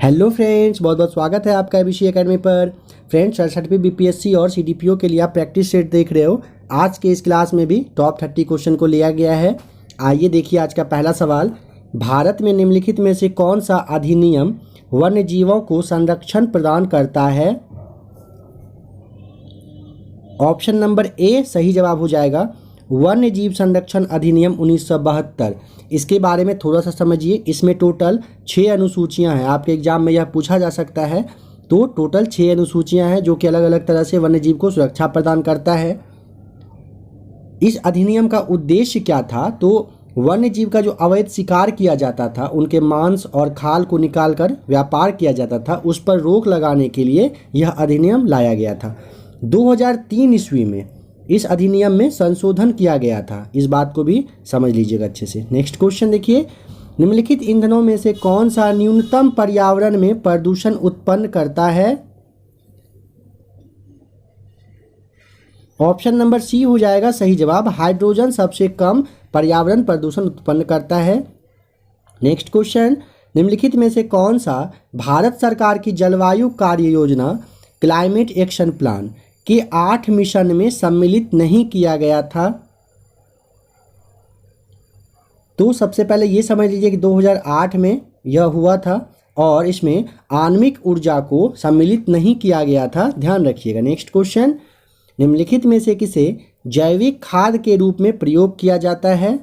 Hello friends, बहुत बहुत स्वागत है आपका एबीसी एकेडमी पर। फ्रेंड्स, 68वीं बीपीएससी और सीडीपीओ के लिए आप प्रैक्टिस सेट देख रहे हो। आज के इस क्लास में भी टॉप 30 क्वेश्चन को लिया गया है। आइए देखिए आज का पहला सवाल। भारत में निम्नलिखित में से कौन सा अधिनियम वन्य जीवों को संरक्षण प्रदान करता है? ऑप्शन नंबर ए सही जवाब हो जाएगा वन्य जीव संरक्षण अधिनियम 1972। इसके बारे में थोड़ा सा समझिए। इसमें टोटल 6 अनुसूचियां हैं। आपके एग्जाम में यह पूछा जा सकता है। तो टोटल 6 अनुसूचियां हैं जो कि अलग अलग तरह से वन्य जीव को सुरक्षा प्रदान करता है। इस अधिनियम का उद्देश्य क्या था? तो वन्य जीव का जो अवैध शिकार किया जाता था, उनके मांस और खाल को निकालकर व्यापार किया जाता था, उस पर रोक लगाने के लिए यह अधिनियम लाया गया था। 2003 ईस्वी में इस अधिनियम में संशोधन किया गया था। इस बात को भी समझ लीजिएगा अच्छे से। नेक्स्ट क्वेश्चन देखिए। निम्नलिखित ईंधनों में से कौन सा न्यूनतम पर्यावरण में प्रदूषण उत्पन्न करता है? ऑप्शन नंबर सी हो जाएगा सही जवाब। हाइड्रोजन सबसे कम पर्यावरण प्रदूषण उत्पन्न करता है। Next question. निम्नलिखित में से कौन सा भारत सरकार की जलवायु कार्य योजना क्लाइमेट एक्शन प्लान के 8 मिशन में सम्मिलित नहीं किया गया था? तो सबसे पहले ये समझ लीजिए कि 2008 में यह हुआ था और इसमें आणविक ऊर्जा को सम्मिलित नहीं किया गया था, ध्यान रखिएगा। Next question. निम्नलिखित में से किसे जैविक खाद के रूप में प्रयोग किया जाता है?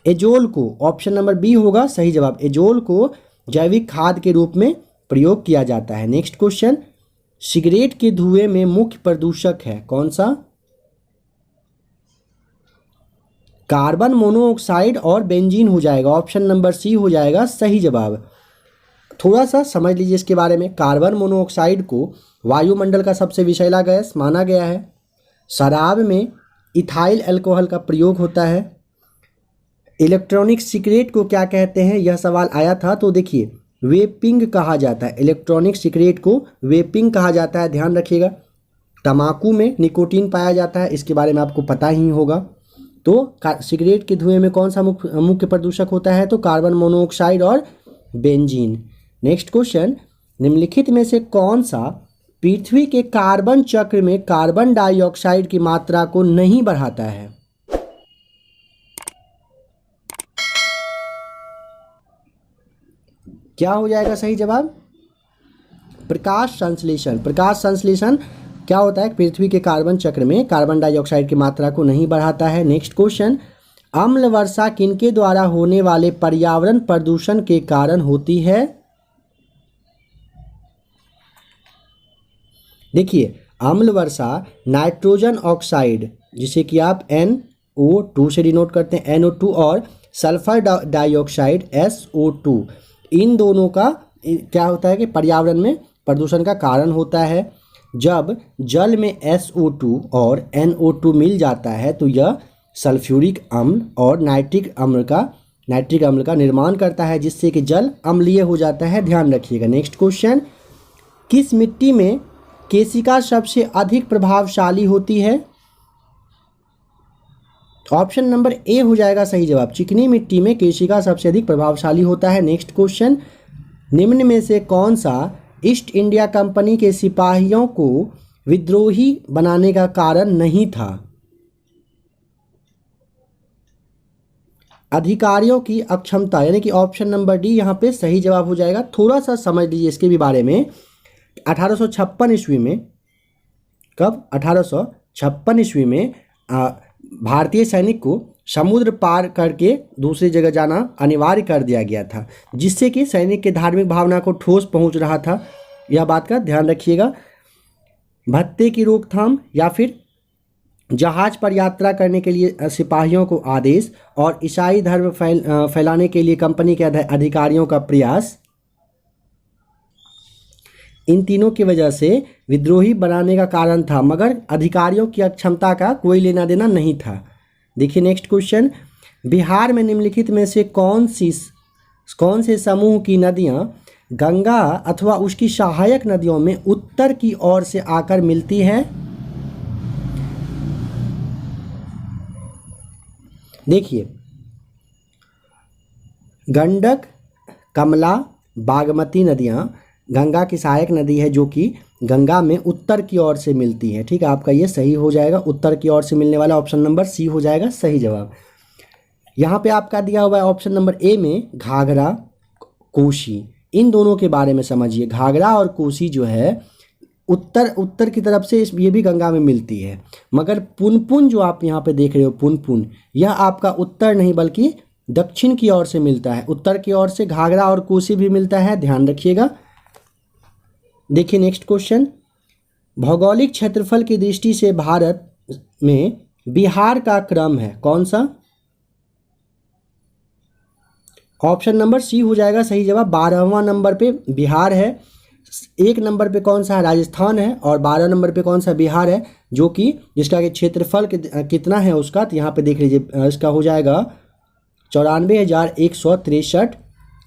एजोल को। ऑप्शन नंबर बी होगा सही जवाब। एजोल को जैविक खाद के रूप में प्रयोग किया जाता है। Next question. सिगरेट के धुएं में मुख्य प्रदूषक है कौन सा? कार्बन मोनोऑक्साइड और बेंजीन हो जाएगा। ऑप्शन नंबर सी हो जाएगा सही जवाब। थोड़ा सा समझ लीजिए इसके बारे में। कार्बन मोनोऑक्साइड को वायुमंडल का सबसे विषैला गैस माना गया है। शराब में इथाइल अल्कोहल का प्रयोग होता है। इलेक्ट्रॉनिक सिगरेट को क्या कहते हैं, यह सवाल आया था। तो देखिए, वेपिंग कहा जाता है। इलेक्ट्रॉनिक सिगरेट को वेपिंग कहा जाता है, ध्यान रखिएगा। तंबाकू में निकोटीन पाया जाता है, इसके बारे में आपको पता ही होगा। तो सिगरेट के धुएं में कौन सा मुख्य प्रदूषक होता है? तो कार्बन मोनोऑक्साइड और बेंजीन। Next question. निम्नलिखित में से कौन सा पृथ्वी के कार्बन चक्र में कार्बन डाइऑक्साइड की मात्रा को नहीं बढ़ाता है? क्या हो जाएगा सही जवाब? प्रकाश संश्लेषण। प्रकाश संश्लेषण क्या होता है? पृथ्वी के कार्बन चक्र में कार्बन डाइऑक्साइड की मात्रा को नहीं बढ़ाता है। Next question. अम्ल वर्षा किनके द्वारा होने वाले पर्यावरण प्रदूषण के कारण होती है? देखिए, अम्ल वर्षा नाइट्रोजन ऑक्साइड, जिसे कि आप NO2 से डिनोट करते हैं, NO2, और सल्फर डाइऑक्साइड SO2, इन दोनों का क्या होता है कि पर्यावरण में प्रदूषण का कारण होता है। जब जल में SO2 और NO2 मिल जाता है तो यह सल्फ्यूरिक अम्ल और नाइट्रिक अम्ल का निर्माण करता है, जिससे कि जल अम्लीय हो जाता है, ध्यान रखिएगा। Next question. किस मिट्टी में केशिका सबसे अधिक प्रभावशाली होती है? ऑप्शन नंबर ए हो जाएगा सही जवाब। चिकनी मिट्टी में केशिका सबसे अधिक प्रभावशाली होता है। Next question. निम्न में से कौन सा ईस्ट इंडिया कंपनी के सिपाहियों को विद्रोही बनाने का कारण नहीं था? अधिकारियों की अक्षमता, यानी कि ऑप्शन नंबर डी यहाँ पे सही जवाब हो जाएगा। थोड़ा सा समझ लीजिए इसके भी बारे में। 1856 ईस्वी में, कब? 1856 ईस्वी में भारतीय सैनिक को समुद्र पार करके दूसरी जगह जाना अनिवार्य कर दिया गया था, जिससे कि सैनिक के धार्मिक भावना को ठोस पहुंच रहा था। यह बात का ध्यान रखिएगा। भत्ते की रोकथाम या फिर जहाज पर यात्रा करने के लिए सिपाहियों को आदेश और ईसाई धर्म फैलाने के लिए कंपनी के अधिकारियों का प्रयास, इन तीनों की वजह से विद्रोही बनाने का कारण था, मगर अधिकारियों की अक्षमता का कोई लेना देना नहीं था। देखिए नेक्स्ट क्वेश्चन। बिहार में निम्नलिखित में से कौन से समूह की नदियां गंगा अथवा उसकी सहायक नदियों में उत्तर की ओर से आकर मिलती है? देखिए, गंडक, कमला, बागमती नदियाँ गंगा की सहायक नदी है जो कि गंगा में उत्तर की ओर से मिलती है। ठीक है, आपका ये सही हो जाएगा, उत्तर की ओर से मिलने वाला ऑप्शन नंबर सी हो जाएगा सही जवाब। यहाँ पे आपका दिया हुआ है ऑप्शन नंबर ए में घाघरा, कोसी, इन दोनों के बारे में समझिए। घाघरा और कोसी जो है उत्तर की तरफ से ये भी गंगा में मिलती है, मगर पुनपुन जो आप यहाँ पे देख रहे हो पुनपुन, यह आपका उत्तर नहीं बल्कि दक्षिण की ओर से मिलता है। उत्तर की ओर से घाघरा और कोसी भी मिलता है, ध्यान रखिएगा। देखिए नेक्स्ट क्वेश्चन, भौगोलिक क्षेत्रफल की दृष्टि से भारत में बिहार का क्रम है कौन सा? ऑप्शन नंबर सी हो जाएगा सही जवाब। 12वां नंबर पे बिहार है, 1 नंबर पे कौन सा है? राजस्थान है, और 12 नंबर पे कौन सा? बिहार है, जो कि जिसका कि क्षेत्रफल कितना है उसका, तो यहाँ पे देख लीजिए इसका हो जाएगा 94,163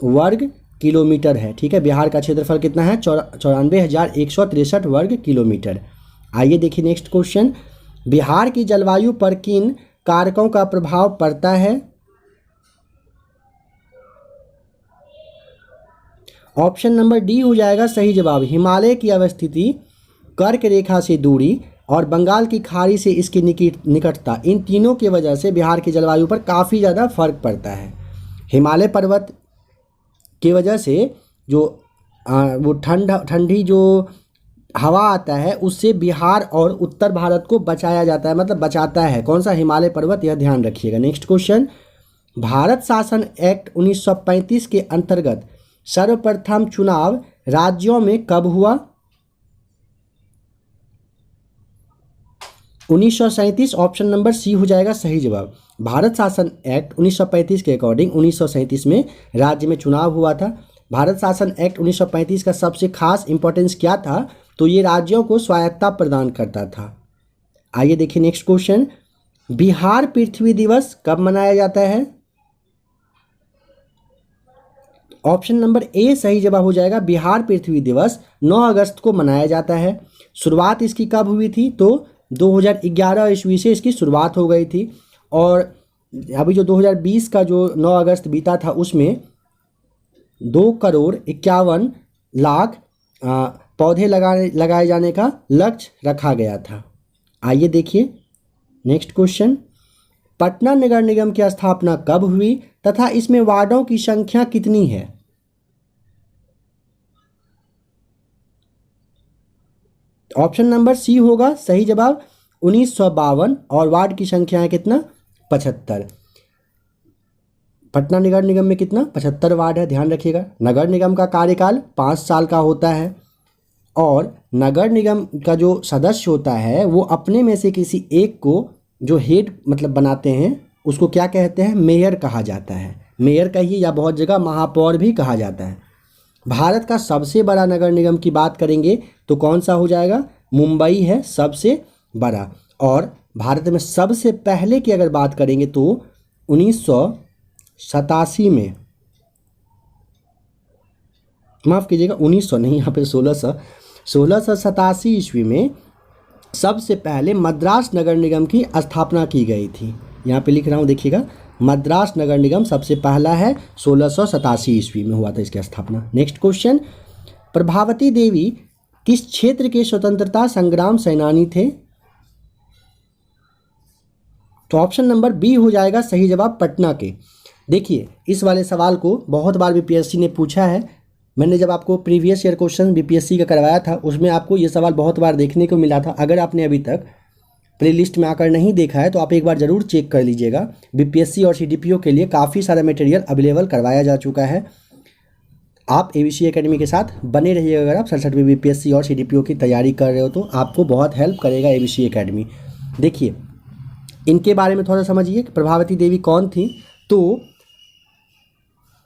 वर्ग किलोमीटर है। ठीक है, बिहार का क्षेत्रफल कितना है? 94,163 वर्ग किलोमीटर। आइए देखिए नेक्स्ट क्वेश्चन, बिहार की जलवायु पर किन कारकों का प्रभाव पड़ता है? ऑप्शन नंबर डी हो जाएगा सही जवाब। हिमालय की अवस्थिति, कर्क रेखा से दूरी और बंगाल की खाड़ी से इसकी निकटता, इन तीनों की वजह से बिहार की जलवायु पर काफ़ी ज़्यादा फर्क पड़ता है। हिमालय पर्वत की वजह से जो वो ठंडी जो हवा आता है उससे बिहार और उत्तर भारत को बचाया जाता है, मतलब बचाता है। कौन सा? हिमालय पर्वत, यह ध्यान रखिएगा। नेक्स्ट क्वेश्चन, भारत शासन एक्ट 1935 के अंतर्गत सर्वप्रथम चुनाव राज्यों में कब हुआ? 1937, ऑप्शन नंबर सी हो जाएगा सही जवाब। भारत शासन एक्ट 1935 के अकॉर्डिंग 1937 में राज्य में चुनाव हुआ था। भारत शासन एक्ट 1935 का सबसे खास इंपॉर्टेंस क्या था? तो ये राज्यों को स्वायत्तता प्रदान करता था। आइए देखिए नेक्स्ट क्वेश्चन, बिहार पृथ्वी दिवस कब मनाया जाता है? ऑप्शन नंबर ए सही जवाब हो जाएगा। बिहार पृथ्वी दिवस 9 अगस्त को मनाया जाता है। शुरुआत इसकी कब हुई थी? तो 2011 ईस्वी से इसकी शुरुआत हो गई थी, और अभी जो 2020 का जो 9 अगस्त बीता था उसमें 2,51,00,000 पौधे लगाए जाने का लक्ष्य रखा गया था। आइए देखिए नेक्स्ट क्वेश्चन, पटना नगर निगम की स्थापना कब हुई तथा इसमें वार्डों की संख्या कितनी है? ऑप्शन नंबर सी होगा सही जवाब 1952, और वार्ड की संख्या है कितना? 75। पटना नगर निगम में कितना? 75 वार्ड है, ध्यान रखिएगा। नगर निगम का कार्यकाल 5 साल का होता है, और नगर निगम का जो सदस्य होता है वो अपने में से किसी एक को जो हेड मतलब बनाते हैं उसको क्या कहते हैं? मेयर कहा जाता है। मेयर कहिए या बहुत जगह महापौर भी कहा जाता है। भारत का सबसे बड़ा नगर निगम की बात करेंगे तो कौन सा हो जाएगा? मुंबई है सबसे बड़ा। और भारत में सबसे पहले की अगर बात करेंगे तो 1987 में, माफ़ कीजिएगा 1900 नहीं, यहाँ पे 1687 ईस्वी में सबसे पहले मद्रास नगर निगम की स्थापना की गई थी। यहाँ पे लिख रहा हूँ देखिएगा, मद्रास नगर निगम सबसे पहला है, 1687 ईस्वी में हुआ था इसकी स्थापना। नेक्स्ट क्वेश्चन, प्रभावती देवी किस क्षेत्र के स्वतंत्रता संग्राम सेनानी थे? तो ऑप्शन नंबर बी हो जाएगा सही जवाब, पटना के। देखिए इस वाले सवाल को बहुत बार बीपीएससी ने पूछा है। मैंने जब आपको प्रीवियस ईयर क्वेश्चन बीपीएससी का करवाया था उसमें आपको ये सवाल बहुत बार देखने को मिला था। अगर आपने अभी तक प्लेलिस्ट में आकर नहीं देखा है तो आप एक बार ज़रूर चेक कर लीजिएगा। बीपीएससी और सीडीपीओ के लिए काफ़ी सारा मटेरियल अवेलेबल करवाया जा चुका है। आप एबीसी एकेडमी के साथ बने रहिएगा। अगर आप 67वीं बीपीएससी और सीडीपीओ की तैयारी कर रहे हो तो आपको बहुत हेल्प करेगा एबीसी एकेडमी। देखिए इनके बारे में थोड़ा समझिए कि प्रभावती देवी कौन थी। तो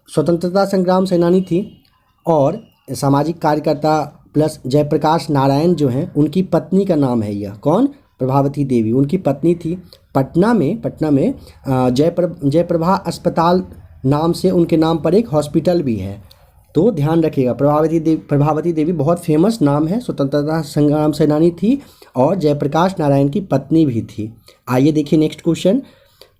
स्वतंत्रता संग्राम सेनानी थी और सामाजिक कार्यकर्ता प्लस जयप्रकाश नारायण जो हैं उनकी पत्नी का नाम है यह। कौन? प्रभावती देवी उनकी पत्नी थी। पटना में जयप्रभा अस्पताल नाम से उनके नाम पर एक हॉस्पिटल भी है, तो ध्यान रखिएगा। प्रभावती देवी बहुत फेमस नाम है, स्वतंत्रता संग्राम सेनानी थी और जयप्रकाश नारायण की पत्नी भी थी। आइए देखिए नेक्स्ट क्वेश्चन,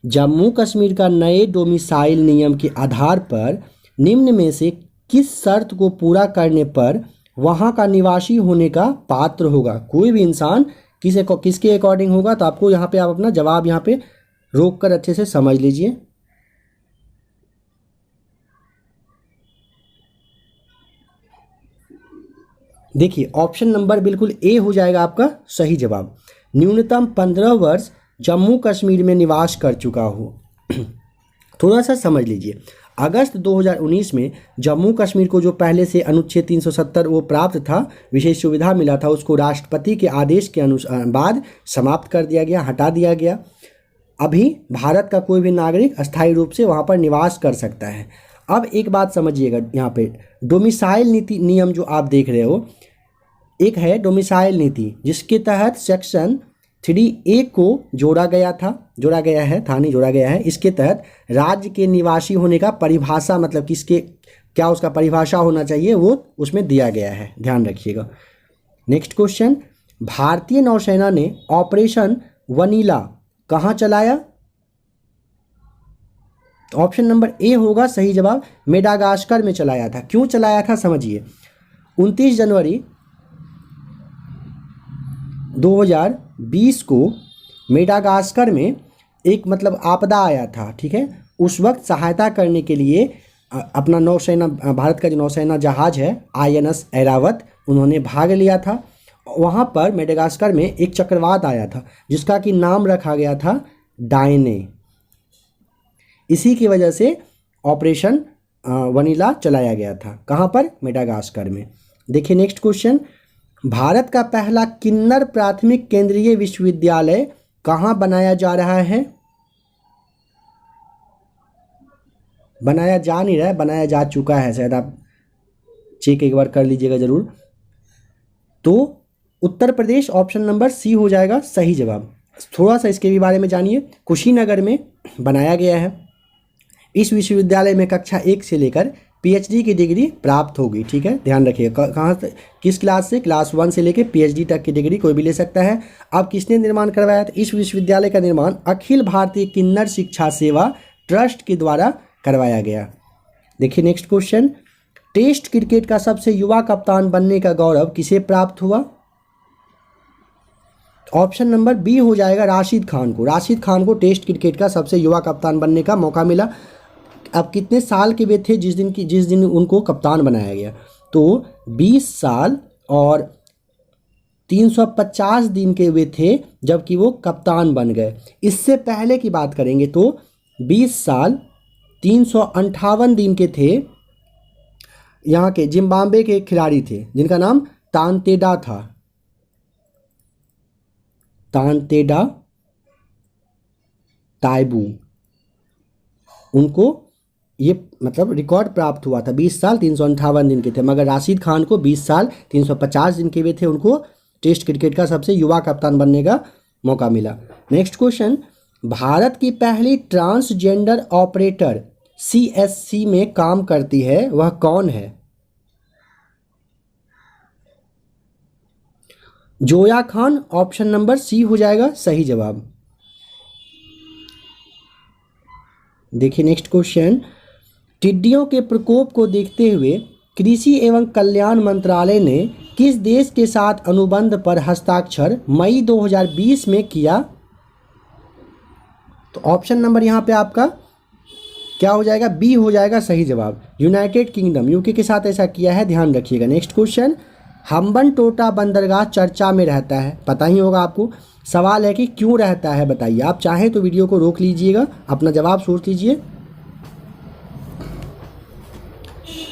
जम्मू कश्मीर का नए डोमिसाइल नियम के आधार पर निम्न में से किस शर्त को पूरा करने पर वहाँ का निवासी होने का पात्र होगा? कोई भी इंसान किसके अकॉर्डिंग होगा? तो आपको यहाँ पे आप अपना जवाब यहाँ पे रोक कर अच्छे से समझ लीजिए। देखिए ऑप्शन नंबर बिल्कुल ए हो जाएगा आपका सही जवाब। न्यूनतम 15 वर्ष जम्मू कश्मीर में निवास कर चुका हो। थोड़ा सा समझ लीजिए, अगस्त 2019 में जम्मू कश्मीर को जो पहले से अनुच्छेद 370 वो प्राप्त था, विशेष सुविधा मिला था, उसको राष्ट्रपति के आदेश के बाद समाप्त कर दिया गया, हटा दिया गया। अभी भारत का कोई भी नागरिक अस्थायी रूप से वहाँ पर निवास कर सकता है। अब एक बात समझिएगा, यहाँ पे डोमिसाइल नीति नियम जो आप देख रहे हो, एक है डोमिसाइल नीति जिसके तहत सेक्शन 3A को जोड़ा गया है। इसके तहत राज्य के निवासी होने का परिभाषा, मतलब किसके क्या उसका परिभाषा होना चाहिए, वो उसमें दिया गया है, ध्यान रखिएगा। नेक्स्ट क्वेश्चन, भारतीय नौसेना ने ऑपरेशन वनीला कहाँ चलाया? ऑप्शन नंबर ए होगा सही जवाब, मेडागास्कर में चलाया था। क्यों चलाया था समझिए। 29 जनवरी 2020 को मेडागास्कर में एक मतलब आपदा आया था, ठीक है। उस वक्त सहायता करने के लिए अपना नौसेना, भारत का जो नौसेना जहाज है INS ऐरावत, उन्होंने भाग लिया था। वहाँ पर मेडागास्कर में एक चक्रवात आया था जिसका कि नाम रखा गया था डायने। इसी की वजह से ऑपरेशन वनीला चलाया गया था। कहाँ पर? मेडागास्कर में। देखिए नेक्स्ट क्वेश्चन, भारत का पहला किन्नर प्राथमिक केंद्रीय विश्वविद्यालय कहाँ बनाया जा रहा है? बनाया जा नहीं रहा है, बनाया जा चुका है, शायद आप चेक एक बार कर लीजिएगा ज़रूर। तो Uttar Pradesh, option number C हो जाएगा सही जवाब। थोड़ा सा इसके भी बारे में जानिए। कुशीनगर में बनाया गया है। इस विश्वविद्यालय में कक्षा 1 से लेकर PhD की डिग्री प्राप्त होगी, ठीक है, ध्यान रखिएगा। कहाँ से, किस क्लास से? क्लास 1 से लेकर PhD तक की डिग्री कोई भी ले सकता है। अब किसने निर्माण करवाया? तो इस विश्वविद्यालय का निर्माण अखिल भारतीय किन्नर शिक्षा सेवा ट्रस्ट के द्वारा करवाया गया। देखिए नेक्स्ट क्वेश्चन, टेस्ट क्रिकेट का सबसे युवा कप्तान बनने का गौरव किसे प्राप्त हुआ? ऑप्शन नंबर बी हो जाएगा राशिद खान को। राशिद खान को टेस्ट क्रिकेट का सबसे युवा कप्तान बनने का मौका मिला। अब कितने साल के वे थे जिस दिन उनको कप्तान बनाया गया? तो 20 साल और 350 दिन के वे थे जबकि वो कप्तान बन गए। इससे पहले की बात करेंगे तो 20 साल 358 दिन के थे। यहाँ के जिम्बाब्वे के खिलाड़ी थे जिनका नाम तानतेडा था, तानतेडा ताइबू। उनको ये मतलब रिकॉर्ड प्राप्त हुआ था, 20 साल 358 दिन के थे। मगर राशिद खान को 20 साल 350 दिन के वे थे, उनको टेस्ट क्रिकेट का सबसे युवा कप्तान बनने का मौका मिला। नेक्स्ट क्वेश्चन, भारत की पहली ट्रांसजेंडर ऑपरेटर CSC में काम करती है, वह कौन है? Zoya Khan, option number C हो जाएगा सही जवाब। देखिए नेक्स्ट क्वेश्चन, टिड्डियों के प्रकोप को देखते हुए कृषि एवं कल्याण मंत्रालय ने किस देश के साथ अनुबंध पर हस्ताक्षर मई 2020 में किया? तो ऑप्शन नंबर यहाँ पे आपका क्या हो जाएगा? बी हो जाएगा सही जवाब। यूनाइटेड किंगडम, यूके के साथ ऐसा किया है, ध्यान रखिएगा। नेक्स्ट क्वेश्चन, हम्बनटोटा बंदरगाह चर्चा में रहता है, पता ही होगा आपको। सवाल है कि क्यों रहता है, बताइए। आप चाहें तो वीडियो को रोक लीजिएगा, अपना जवाब सोच लीजिए।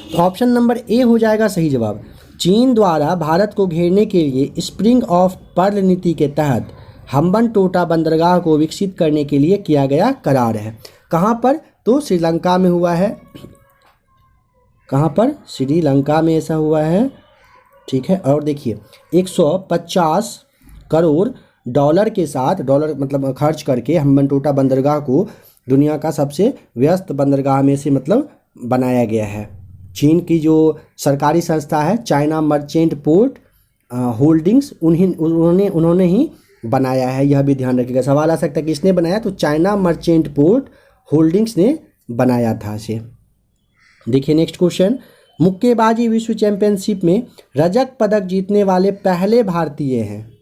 तो ऑप्शन नंबर ए हो जाएगा सही जवाब। चीन द्वारा भारत को घेरने के लिए स्प्रिंग ऑफ पर्ल नीति के तहत हम्बनटोटा बंदरगाह को विकसित करने के लिए किया गया करार है। कहाँ पर? तो श्रीलंका में हुआ है। कहाँ पर? श्रीलंका में ऐसा हुआ है, ठीक है। और देखिए 150 करोड़ डॉलर के साथ, डॉलर मतलब खर्च करके हम्बनटोटा बंदरगाह को दुनिया का सबसे व्यस्त बंदरगाह में से मतलब बनाया गया है। चीन की जो सरकारी संस्था है चाइना मर्चेंट पोर्ट होल्डिंग्स, उन्होंने ही बनाया है, यह भी ध्यान रखिएगा। सवाल आ सकता है कि किसने बनाया? तो चाइना मर्चेंट पोर्ट होल्डिंग्स ने बनाया था इसे। देखिए नेक्स्ट क्वेश्चन, मुक्केबाजी विश्व चैंपियनशिप में रजत पदक जीतने वाले पहले भारतीय हैं।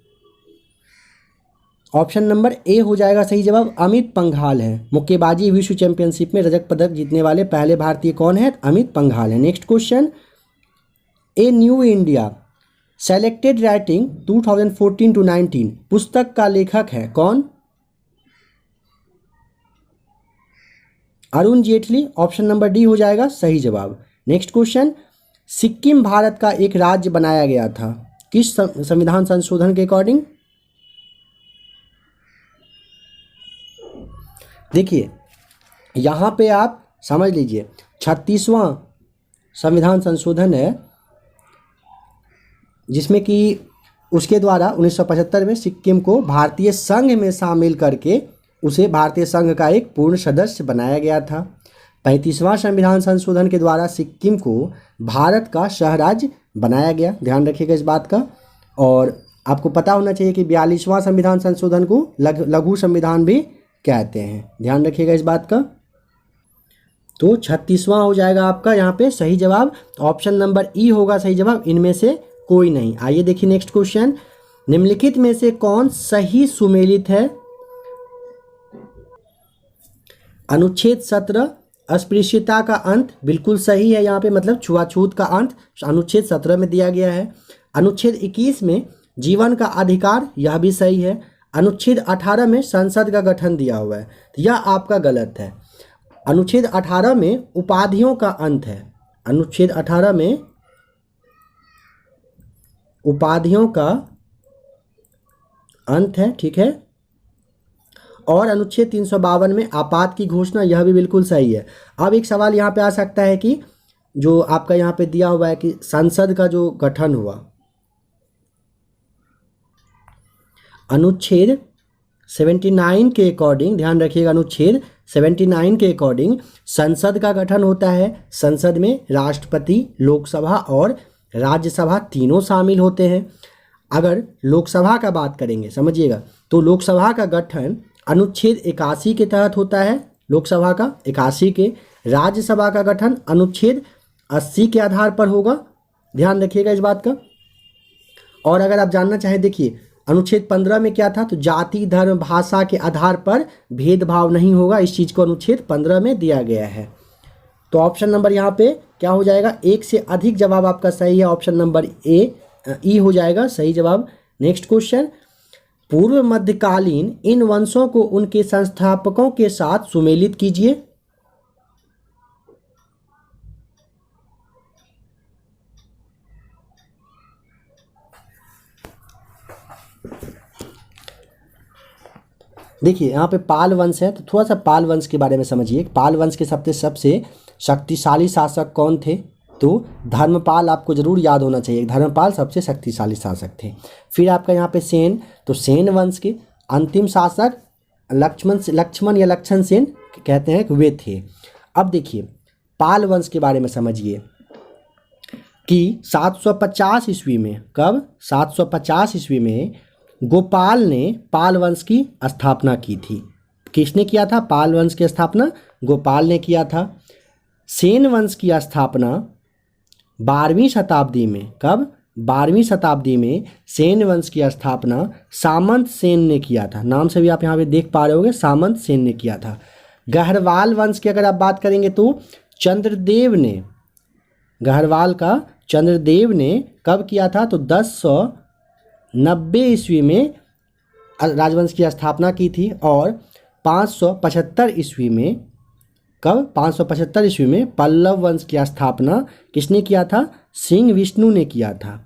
ऑप्शन नंबर ए हो जाएगा सही जवाब, अमित पंघाल है। मुक्केबाजी विश्व चैंपियनशिप में रजत पदक जीतने वाले पहले भारतीय कौन है? अमित पंघाल है। Next question, a new India selected writing 2014-19 पुस्तक का लेखक है कौन? Arun Jaitley. Option number D हो जाएगा सही जवाब। नेक्स्ट क्वेश्चन, सिक्किम भारत का एक राज्य बनाया गया था किस संविधान संशोधन के अकॉर्डिंग? देखिए यहाँ पे आप समझ लीजिए 36वां संविधान संशोधन है, जिसमें कि उसके द्वारा 1975 में सिक्किम को भारतीय संघ में शामिल करके उसे भारतीय संघ का एक पूर्ण सदस्य बनाया गया था। 35वां संविधान संशोधन के द्वारा सिक्किम को भारत का सहराज्य बनाया गया, ध्यान रखिएगा इस बात का। और आपको पता होना चाहिए कि 42वां संविधान संशोधन को लघु संविधान भी कहते हैं, ध्यान रखिएगा इस बात का। तो 36वां हो जाएगा आपका यहाँ पे सही जवाब। ऑप्शन नंबर ई होगा सही जवाब, इनमें से कोई नहीं। आइए देखिए नेक्स्ट क्वेश्चन, निम्नलिखित में से कौन सही सुमेलित है? अनुच्छेद 17 अस्पृश्यता का अंत बिल्कुल सही है, यहाँ पे मतलब छुआछूत का अंत अनुच्छेद 17 में दिया गया है। अनुच्छेद 21 में जीवन का अधिकार, यह भी सही है। अनुच्छेद 18 में संसद का गठन दिया हुआ है, तो यह आपका गलत है। अनुच्छेद 18 में उपाधियों का अंत है, अनुच्छेद 18 में उपाधियों का अंत है, ठीक है। और अनुच्छेद 352 में आपात की घोषणा, यह भी बिल्कुल सही है। अब एक सवाल यहाँ पे आ सकता है कि जो आपका यहाँ पे दिया हुआ है कि संसद का जो गठन हुआ, अनुच्छेद 79 के अकॉर्डिंग, ध्यान रखिएगा अनुच्छेद 79 के अकॉर्डिंग संसद का गठन होता है। संसद में राष्ट्रपति, लोकसभा और राज्यसभा तीनों शामिल होते हैं। अगर लोकसभा का बात करेंगे समझिएगा, तो लोकसभा का गठन अनुच्छेद 81 के तहत होता है, लोकसभा का 81 के। राज्यसभा का गठन अनुच्छेद 80 के आधार पर होगा, ध्यान रखिएगा इस बात का। और अगर आप जानना चाहें, देखिए अनुच्छेद 15 में क्या था, तो जाति, धर्म, भाषा के आधार पर भेदभाव नहीं होगा, इस चीज़ को अनुच्छेद 15 में दिया गया है। तो ऑप्शन नंबर यहाँ पे क्या हो जाएगा, एक से अधिक जवाब आपका सही है, ऑप्शन नंबर ई हो जाएगा सही जवाब। नेक्स्ट क्वेश्चन, पूर्व मध्यकालीन इन वंशों को उनके संस्थापकों के साथ सुमेलित कीजिए। देखिए यहाँ पे पाल वंश है, तो थोड़ा सा पाल वंश के बारे में समझिए। पाल वंश के सबसे शक्तिशाली शासक कौन थे? तो धर्मपाल आपको जरूर याद होना चाहिए, धर्मपाल सबसे शक्तिशाली शासक थे। फिर आपका यहाँ पे सेन, तो सेन वंश के अंतिम शासक लक्ष्मण या लक्षण सेन कहते हैं कि वे थे। अब देखिए पाल वंश के बारे में समझिए कि 750 ईस्वी में, कब? 750 ईस्वी में गोपाल ने पाल वंश की स्थापना की थी। किसने किया था पाल वंश की स्थापना? गोपाल ने किया था। सेन वंश की स्थापना 12वीं शताब्दी में, कब? 12वीं शताब्दी में सेन वंश की स्थापना सामंत सेन ने किया था। नाम से भी आप यहाँ पे देख पा रहे होगे, सामंत सेन ने किया था। गहरवाल वंश की अगर आप बात करेंगे तो चंद्रदेव ने, गहरवाल का चंद्रदेव ने कब किया था? तो 1090 ईस्वी में राजवंश की स्थापना की थी। और 575 ईस्वी में, कब? 575 ईस्वी में पल्लव वंश की स्थापना किसने किया था? सिंह विष्णु ने किया था।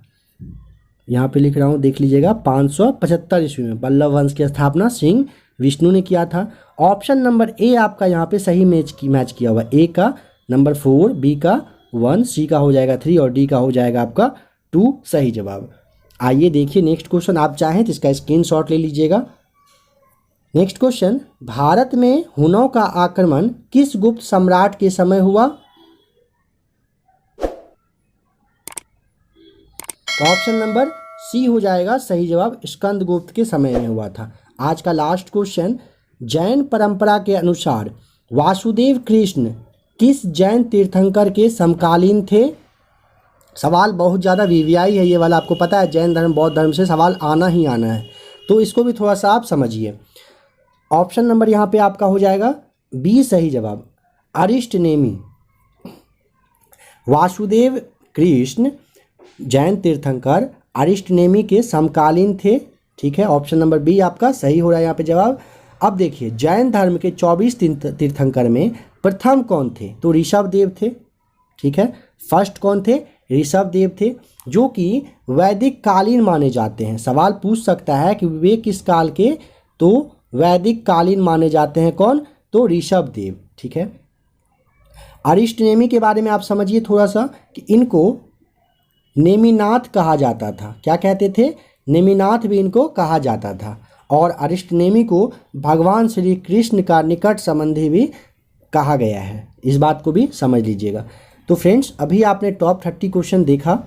यहाँ पे लिख रहा हूँ, देख लीजिएगा, 575 ईस्वी में पल्लव वंश की स्थापना सिंह विष्णु ने किया था। ऑप्शन नंबर ए आपका यहाँ पे सही मैच किया हुआ। ए का नंबर 4, बी का 1, सी का हो जाएगा 3 और डी का हो जाएगा आपका 2 सही जवाब। आइए देखिए नेक्स्ट क्वेश्चन, आप चाहें तो इसका स्क्रीनशॉट ले लीजिएगा। नेक्स्ट क्वेश्चन, भारत में हुनों का आक्रमण किस गुप्त सम्राट के समय हुआ? तो ऑप्शन नंबर सी हो जाएगा सही जवाब, स्कंदगुप्त के समय में हुआ था। आज का लास्ट क्वेश्चन, जैन परंपरा के अनुसार वासुदेव कृष्ण किस जैन तीर्थंकर के समकालीन थे? सवाल बहुत ज़्यादा वीवीआई है ये वाला, आपको पता है जैन धर्म बौद्ध धर्म से सवाल आना ही आना है, तो इसको भी थोड़ा सा आप समझिए। ऑप्शन नंबर यहाँ पे आपका हो जाएगा बी सही जवाब, अरिष्ट नेमी। वासुदेव कृष्ण जैन तीर्थंकर अरिष्ट नेमी के समकालीन थे, ठीक है। ऑप्शन नंबर बी आपका सही हो रहा है यहाँ पे जवाब। अब देखिए जैन धर्म के 24 तीर्थंकर में प्रथम कौन थे, तो ऋषभ देव थे, ठीक है। फर्स्ट कौन थे, ऋषभ देव थे, जो कि वैदिक कालीन माने जाते हैं। सवाल पूछ सकता है कि वे किस काल के, तो वैदिक कालीन माने जाते हैं कौन, तो ऋषभ देव, ठीक है। अरिष्ट नेमी के बारे में आप समझिए थोड़ा सा कि इनको नेमिनाथ कहा जाता था, क्या कहते थे, नेमिनाथ भी इनको कहा जाता था। और अरिष्ट नेमी को भगवान श्री कृष्ण का निकट संबंधी भी कहा गया है, इस बात को भी समझ लीजिएगा। तो फ्रेंड्स अभी आपने टॉप 30 क्वेश्चन देखा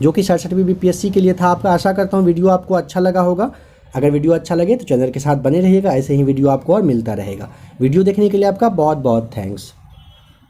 जो कि 67वीं बीपीएससी के लिए था आपका। आशा करता हूँ वीडियो आपको अच्छा लगा होगा। अगर वीडियो अच्छा लगे तो चैनल के साथ बने रहिएगा, ऐसे ही वीडियो आपको और मिलता रहेगा। वीडियो देखने के लिए आपका बहुत बहुत थैंक्स।